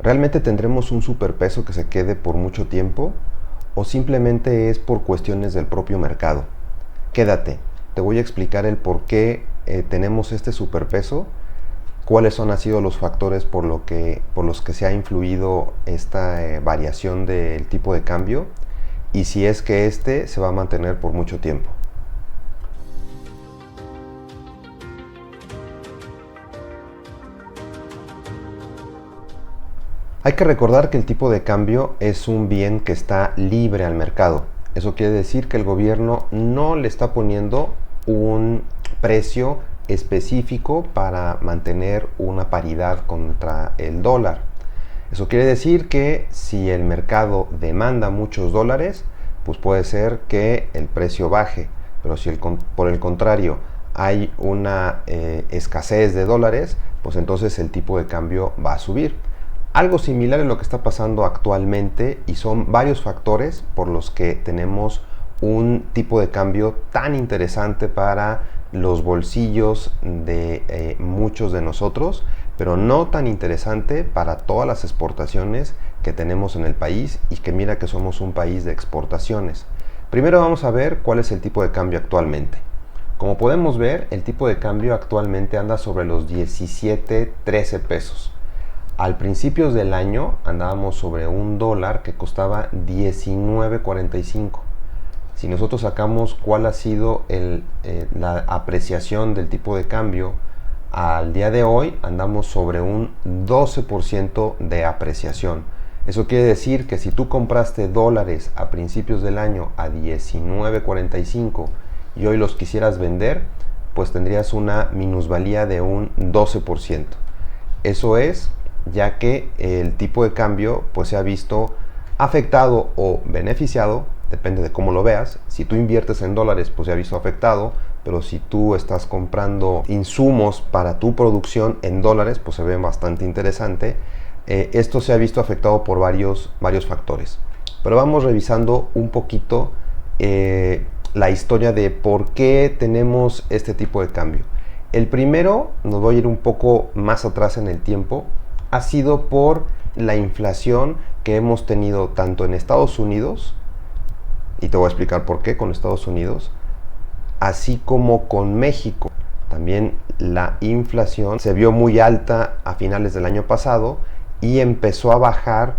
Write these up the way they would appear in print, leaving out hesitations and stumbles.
¿Realmente tendremos un superpeso que se quede por mucho tiempo o simplemente es por cuestiones del propio mercado? Quédate, te voy a explicar el por qué tenemos este superpeso, cuáles han sido los factores por los que se ha influido esta variación del tipo de cambio y si es que este se va a mantener por mucho tiempo. Hay que recordar que el tipo de cambio es un bien que está libre al mercado. Eso quiere decir que el gobierno no le está poniendo un precio específico para mantener una paridad contra el dólar. Eso quiere decir que si el mercado demanda muchos dólares, pues puede ser que el precio baje. Pero si por el contrario hay una escasez de dólares, pues entonces el tipo de cambio va a subir. Algo similar es lo que está pasando actualmente y son varios factores por los que tenemos un tipo de cambio tan interesante para los bolsillos de muchos de nosotros, pero no tan interesante para todas las exportaciones que tenemos en el país y que mira que somos un país de exportaciones. Primero vamos a ver cuál es el tipo de cambio actualmente. Como podemos ver, el tipo de cambio actualmente anda sobre los 17-13 pesos. Al principios del año andábamos sobre un dólar que costaba 19.45. Si nosotros sacamos cuál ha sido la apreciación del tipo de cambio, al día de hoy andamos sobre un 12% de apreciación. Eso quiere decir que si tú compraste dólares a principios del año a 19.45 y hoy los quisieras vender, pues tendrías una minusvalía de un 12%. Eso es ya que el tipo de cambio pues se ha visto afectado o beneficiado, depende de cómo lo veas. Si tú inviertes en dólares pues se ha visto afectado, pero si tú estás comprando insumos para tu producción en dólares pues se ve bastante interesante. Esto se ha visto afectado por varios factores, pero vamos revisando un poquito la historia de por qué tenemos este tipo de cambio. El primero, nos voy a ir un poco más atrás en el tiempo, ha sido por la inflación que hemos tenido tanto en Estados Unidos, y te voy a explicar por qué con Estados Unidos, así como con México. También la inflación se vio muy alta a finales del año pasado y empezó a bajar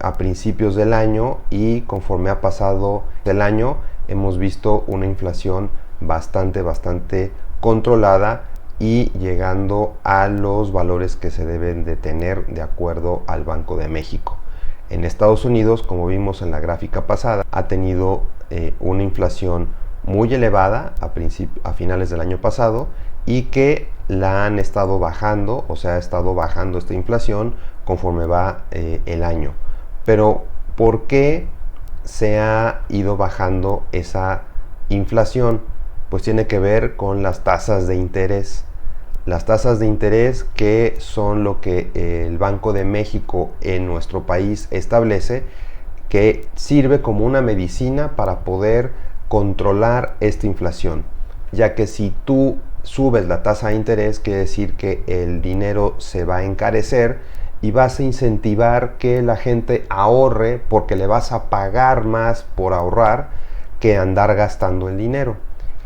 a principios del año, y conforme ha pasado el año hemos visto una inflación bastante controlada y llegando a los valores que se deben de tener de acuerdo al Banco de México. En Estados Unidos, como vimos en la gráfica pasada, ha tenido una inflación muy elevada a finales del año pasado y que la han estado bajando, o sea, ha estado bajando esta inflación conforme va el año. Pero, ¿por qué se ha ido bajando esa inflación? Pues tiene que ver con las tasas de interés. Las tasas de interés, que son lo que el Banco de México en nuestro país establece, que sirve como una medicina para poder controlar esta inflación, ya que si tú subes la tasa de interés, quiere decir que el dinero se va a encarecer y vas a incentivar que la gente ahorre, porque le vas a pagar más por ahorrar que andar gastando el dinero.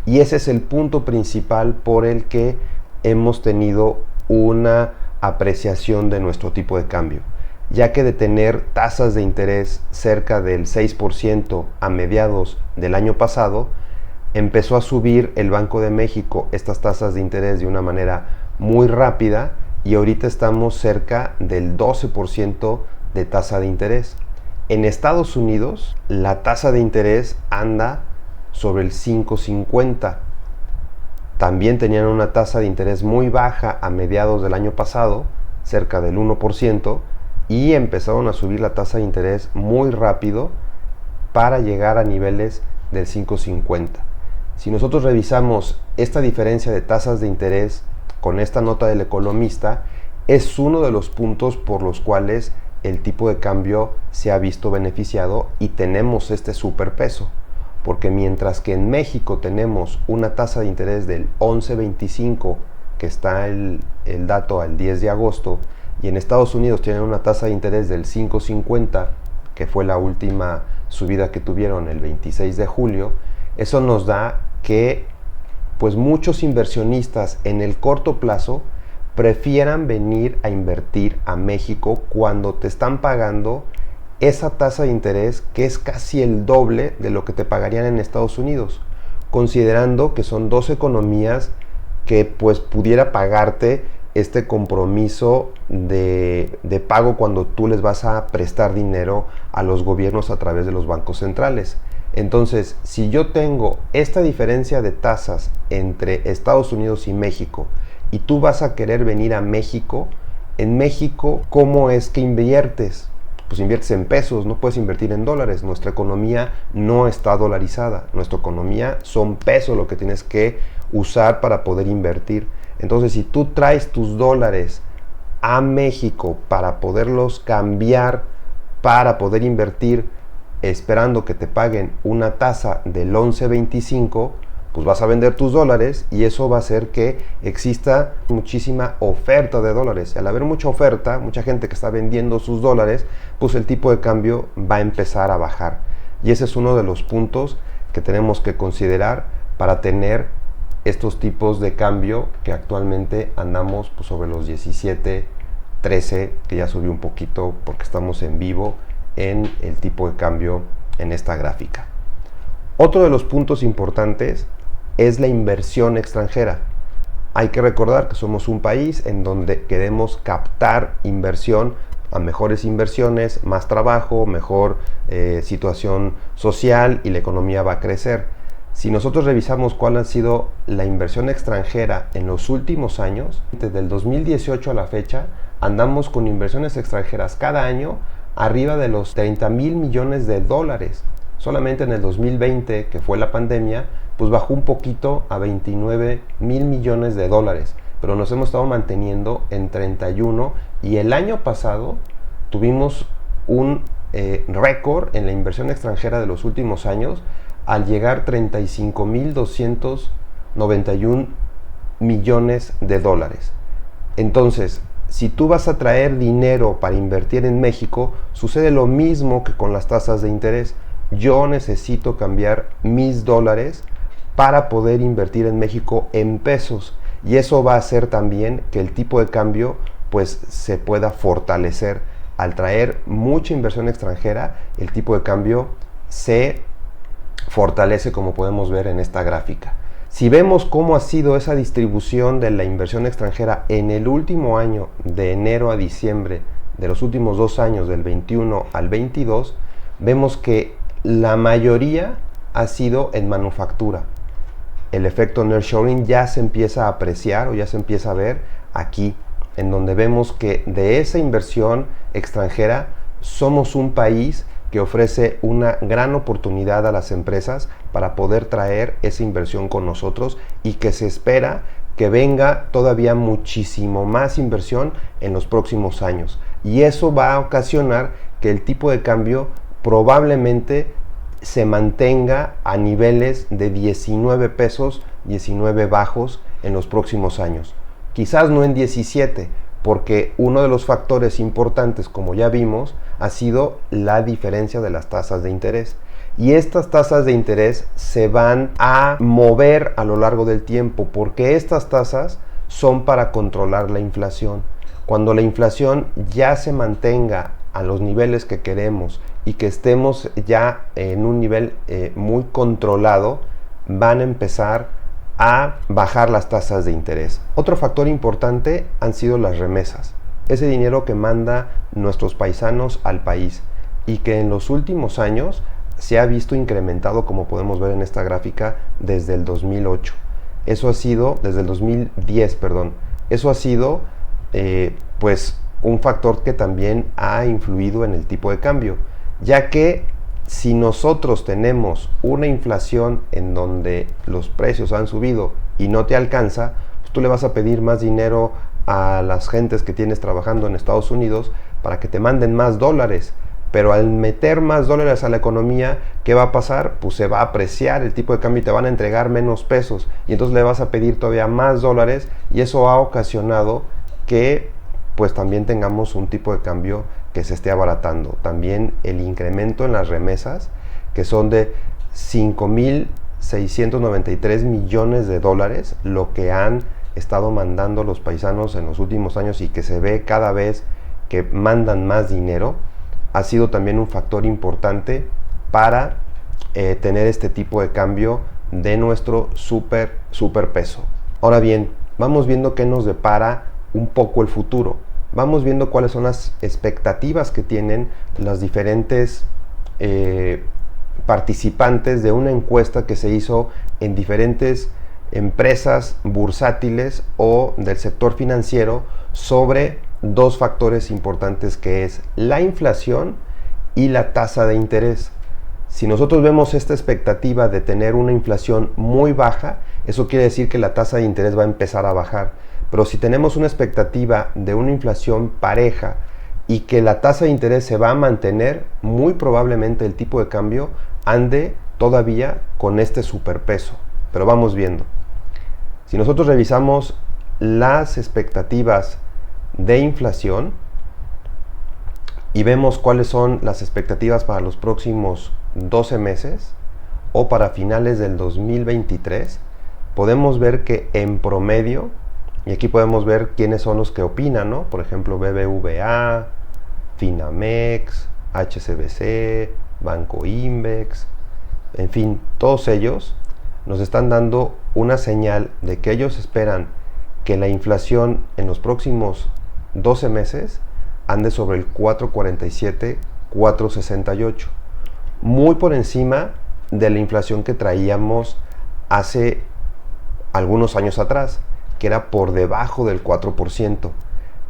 Y ese es el punto principal por el que hemos tenido una apreciación de nuestro tipo de cambio, ya que de tener tasas de interés cerca del 6% a mediados del año pasado, empezó a subir el Banco de México estas tasas de interés de una manera muy rápida y ahorita estamos cerca del 12% de tasa de interés. En Estados Unidos la tasa de interés anda sobre el 5.50. También tenían una tasa de interés muy baja a mediados del año pasado, cerca del 1%, y empezaron a subir la tasa de interés muy rápido para llegar a niveles del 5.50. Si nosotros revisamos esta diferencia de tasas de interés con esta nota del Economista, es uno de los puntos por los cuales el tipo de cambio se ha visto beneficiado y tenemos este superpeso. Porque mientras que en México tenemos una tasa de interés del 11.25, que está el dato al 10 de agosto, y en Estados Unidos tienen una tasa de interés del 5.50, que fue la última subida que tuvieron el 26 de julio, eso nos da que pues muchos inversionistas en el corto plazo prefieran venir a invertir a México cuando te están pagando esa tasa de interés que es casi el doble de lo que te pagarían en Estados Unidos, considerando que son dos economías que pues pudiera pagarte este compromiso de pago cuando tú les vas a prestar dinero a los gobiernos a través de los bancos centrales. Entonces, si yo tengo esta diferencia de tasas entre Estados Unidos y México, y tú vas a querer venir a México, en México, ¿cómo es que inviertes? Pues inviertes en pesos, no puedes invertir en dólares. Nuestra economía no está dolarizada. Nuestra economía son pesos lo que tienes que usar para poder invertir. Entonces, si tú traes tus dólares a México para poderlos cambiar, para poder invertir, esperando que te paguen una tasa del 11.25, pues vas a vender tus dólares y eso va a hacer que exista muchísima oferta de dólares. Y al haber mucha oferta, mucha gente que está vendiendo sus dólares, pues el tipo de cambio va a empezar a bajar. Y ese es uno de los puntos que tenemos que considerar para tener estos tipos de cambio que actualmente andamos pues sobre los 17, 13, que ya subió un poquito porque estamos en vivo en el tipo de cambio en esta gráfica. Otro de los puntos importantes es la inversión extranjera. Hay que recordar que somos un país en donde queremos captar inversión a mejores inversiones, más trabajo, mejor situación social y la economía va a crecer. Si nosotros revisamos cuál ha sido la inversión extranjera en los últimos años, desde el 2018 a la fecha, andamos con inversiones extranjeras cada año arriba de los 30,000 millones de dólares. Solamente en el 2020, que fue la pandemia, pues bajó un poquito a 29,000 millones de dólares, pero nos hemos estado manteniendo en 31 y el año pasado tuvimos un récord en la inversión extranjera de los últimos años al llegar 35,291 millones de dólares. Entonces, si tú vas a traer dinero para invertir en México, sucede lo mismo que con las tasas de interés. Yo necesito cambiar mis dólares para poder invertir en México en pesos y eso va a hacer también que el tipo de cambio pues se pueda fortalecer. Al traer mucha inversión extranjera, el tipo de cambio se fortalece, como podemos ver en esta gráfica. Si vemos cómo ha sido esa distribución de la inversión extranjera en el último año, de enero a diciembre de los últimos 2 años, del 21 al 22, vemos que la mayoría ha sido en manufactura. El efecto nearshoring ya se empieza a apreciar o ya se empieza a ver aquí, en donde vemos que de esa inversión extranjera somos un país que ofrece una gran oportunidad a las empresas para poder traer esa inversión con nosotros y que se espera que venga todavía muchísimo más inversión en los próximos años. Y eso va a ocasionar que el tipo de cambio probablemente se mantenga a niveles de 19 pesos, 19 bajos en los próximos años. Quizás no en 17, porque uno de los factores importantes, como ya vimos, ha sido la diferencia de las tasas de interés. Y estas tasas de interés se van a mover a lo largo del tiempo, porque estas tasas son para controlar la inflación. Cuando la inflación ya se mantenga a los niveles que queremos y que estemos ya en un nivel muy controlado, van a empezar a bajar las tasas de interés. Otro factor importante han sido las remesas, ese dinero que manda nuestros paisanos al país y que en los últimos años se ha visto incrementado, como podemos ver en esta gráfica, desde el 2008. Eso ha sido, desde el 2010, perdón. Eso ha sido, pues, un factor que también ha influido en el tipo de cambio, ya que si nosotros tenemos una inflación en donde los precios han subido y no te alcanza, pues tú le vas a pedir más dinero a las gentes que tienes trabajando en Estados Unidos para que te manden más dólares. Pero al meter más dólares a la economía, ¿qué va a pasar? Pues se va a apreciar el tipo de cambio y te van a entregar menos pesos. Y entonces le vas a pedir todavía más dólares y eso ha ocasionado que pues también tengamos un tipo de cambio que se esté abaratando. También el incremento en las remesas, que son de 5.693 millones de dólares, lo que han estado mandando los paisanos en los últimos años y que se ve cada vez que mandan más dinero, ha sido también un factor importante para tener este tipo de cambio de nuestro super peso. Ahora bien, vamos viendo qué nos depara un poco el futuro. Vamos viendo cuáles son las expectativas que tienen las diferentes participantes de una encuesta que se hizo en diferentes empresas bursátiles o del sector financiero sobre dos factores importantes, que es la inflación y la tasa de interés. Si nosotros vemos esta expectativa de tener una inflación muy baja, eso quiere decir que la tasa de interés va a empezar a bajar. Pero si tenemos una expectativa de una inflación pareja y que la tasa de interés se va a mantener, muy probablemente el tipo de cambio ande todavía con este superpeso. Pero vamos viendo. Si nosotros revisamos las expectativas de inflación y vemos cuáles son las expectativas para los próximos 12 meses o para finales del 2023, podemos ver que en promedio, y aquí podemos ver quiénes son los que opinan, ¿no? Por ejemplo, BBVA, Finamex, HSBC, Banco Invex, en fin, todos ellos nos están dando una señal de que ellos esperan que la inflación en los próximos 12 meses ande sobre el 4.47, 4.68, muy por encima de la inflación que traíamos hace algunos años atrás, que era por debajo del 4%.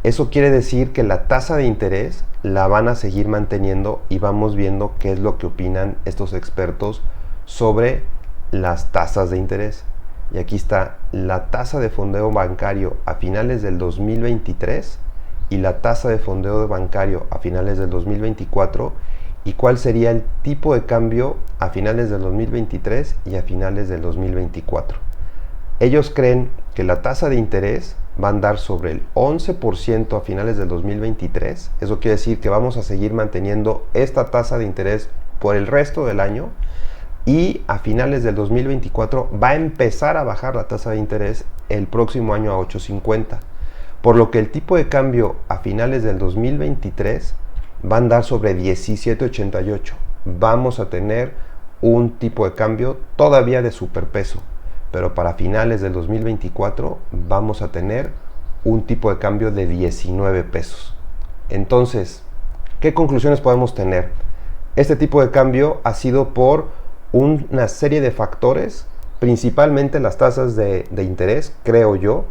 Eso quiere decir que la tasa de interés la van a seguir manteniendo y vamos viendo qué es lo que opinan estos expertos sobre las tasas de interés. Y aquí está la tasa de fondeo bancario a finales del 2023 y la tasa de fondeo bancario a finales del 2024, y cuál sería el tipo de cambio a finales del 2023 y a finales del 2024. Ellos creen que la tasa de interés va a andar sobre el 11% a finales del 2023. Eso quiere decir que vamos a seguir manteniendo esta tasa de interés por el resto del año, y a finales del 2024 va a empezar a bajar la tasa de interés el próximo año a 8.50. Por lo que el tipo de cambio a finales del 2023 va a andar sobre 17.88. Vamos a tener un tipo de cambio todavía de superpeso, pero para finales del 2024 vamos a tener un tipo de cambio de 19 pesos. Entonces, ¿qué conclusiones podemos tener? Este tipo de cambio ha sido por una serie de factores, principalmente las tasas de interés, creo yo,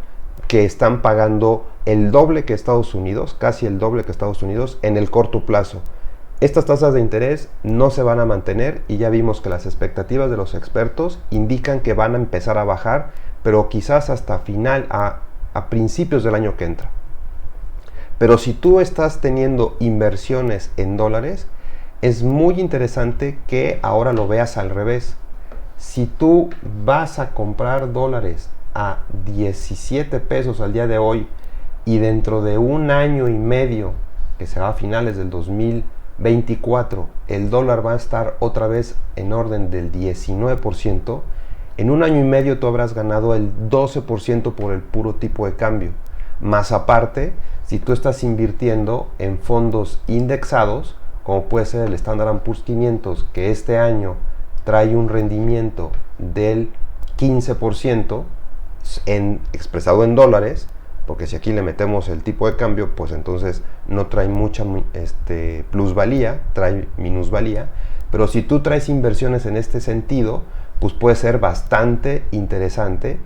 que están pagando el doble que Estados Unidos, casi el doble que Estados Unidos en el corto plazo. Estas tasas de interés no se van a mantener y ya vimos que las expectativas de los expertos indican que van a empezar a bajar, pero quizás hasta a principios del año que entra. Pero si tú estás teniendo inversiones en dólares, es muy interesante que ahora lo veas al revés. Si tú vas a comprar dólares a 17 pesos al día de hoy y dentro de un año y medio, que será a finales del 2024, el dólar va a estar otra vez en orden del 19%, en un año y medio tú habrás ganado el 12% por el puro tipo de cambio. Más aparte, si tú estás invirtiendo en fondos indexados, como puede ser el Standard & Poor's 500, que este año trae un rendimiento del 15%, expresado en dólares, porque si aquí le metemos el tipo de cambio, pues entonces no trae mucha plusvalía, trae minusvalía. Pero si tú traes inversiones en este sentido, pues puede ser bastante interesante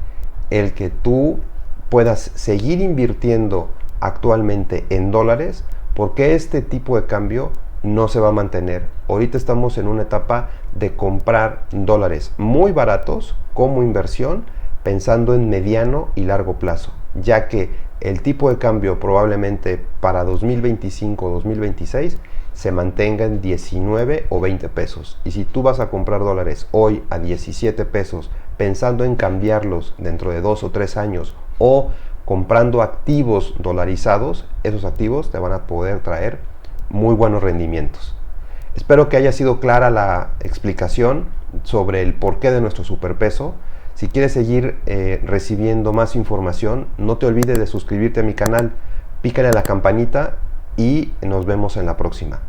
el que tú puedas seguir invirtiendo actualmente en dólares, porque este tipo de cambio no se va a mantener. Ahorita estamos en una etapa de comprar dólares muy baratos como inversión, pensando en mediano y largo plazo, ya que el tipo de cambio probablemente para 2025 o 2026 se mantenga en 19 o 20 pesos. Y si tú vas a comprar dólares hoy a 17 pesos, pensando en cambiarlos dentro de 2 o 3 años, o comprando activos dolarizados, esos activos te van a poder traer muy buenos rendimientos. Espero que haya sido clara la explicación sobre el porqué de nuestro superpeso. Si quieres seguir recibiendo más información, no te olvides de suscribirte a mi canal, pícale a la campanita y nos vemos en la próxima.